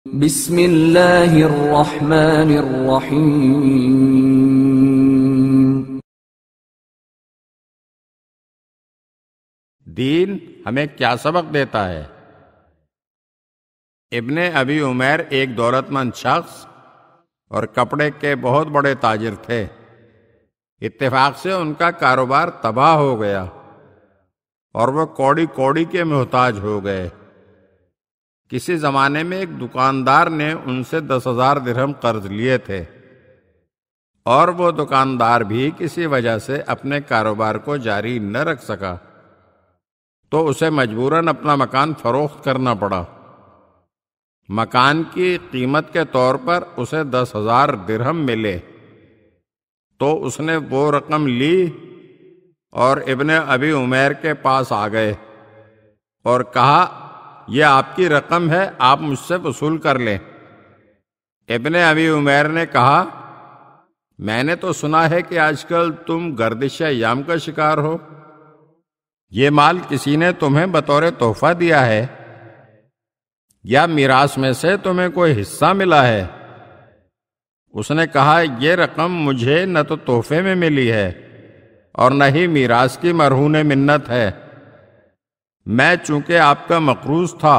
بسم اللہ الرحمن الرحیم۔ دین ہمیں کیا سبق دیتا ہے؟ ابن ابی عمیر ایک دولت مند شخص اور کپڑے کے بہت بڑے تاجر تھے۔ اتفاق سے ان کا کاروبار تباہ ہو گیا اور وہ کوڑی کوڑی کے محتاج ہو گئے۔ کسی زمانے میں ایک دکاندار نے ان سے 10,000 درہم قرض لیے تھے اور وہ دکاندار بھی کسی وجہ سے اپنے کاروبار کو جاری نہ رکھ سکا، تو اسے مجبوراً اپنا مکان فروخت کرنا پڑا۔ مکان کی قیمت کے طور پر اسے 10,000 درہم ملے، تو اس نے وہ رقم لی اور ابن ابی عمیر کے پاس آ گئے اور کہا، یہ آپ کی رقم ہے، آپ مجھ سے وصول کر لیں۔ ابن ابی عمیر نے کہا، میں نے تو سنا ہے کہ آج کل تم گردش ایام کا شکار ہو، یہ مال کسی نے تمہیں بطور تحفہ دیا ہے یا میراث میں سے تمہیں کوئی حصہ ملا ہے؟ اس نے کہا، یہ رقم مجھے نہ تو تحفے میں ملی ہے اور نہ ہی میراث کی مرہون منت ہے۔ میں چونکہ آپ کا مقروض تھا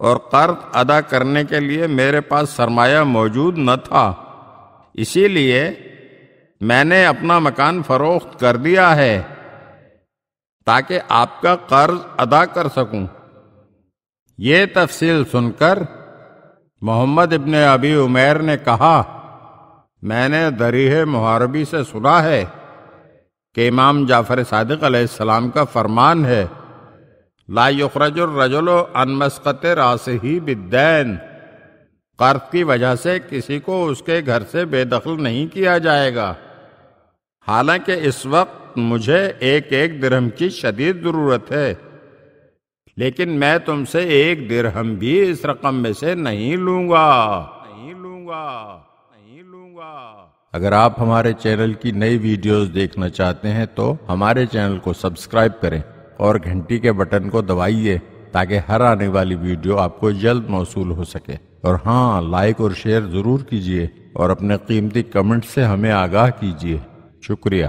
اور قرض ادا کرنے کے لیے میرے پاس سرمایہ موجود نہ تھا، اسی لیے میں نے اپنا مکان فروخت کر دیا ہے تاکہ آپ کا قرض ادا کر سکوں۔ یہ تفصیل سن کر محمد ابن ابی عمیر نے کہا، میں نے ضریح محاربی سے سنا ہے کہ امام جعفر صادق علیہ السلام کا فرمان ہے، لا یخرج الرجل عن مسقط راسہ بالدین، قرض کی وجہ سے کسی کو اس کے گھر سے بے دخل نہیں کیا جائے گا۔ حالانکہ اس وقت مجھے ایک درہم کی شدید ضرورت ہے، لیکن میں تم سے 1 درہم بھی اس رقم میں سے نہیں لوں گا۔ اگر آپ ہمارے چینل کی نئی ویڈیوز دیکھنا چاہتے ہیں تو ہمارے چینل کو سبسکرائب کریں اور گھنٹی کے بٹن کو دبائیے تاکہ ہر آنے والی ویڈیو آپ کو جلد موصول ہو سکے۔ اور ہاں، لائک اور شیئر ضرور کیجیے اور اپنے قیمتی کمنٹ سے ہمیں آگاہ کیجیے۔ شکریہ۔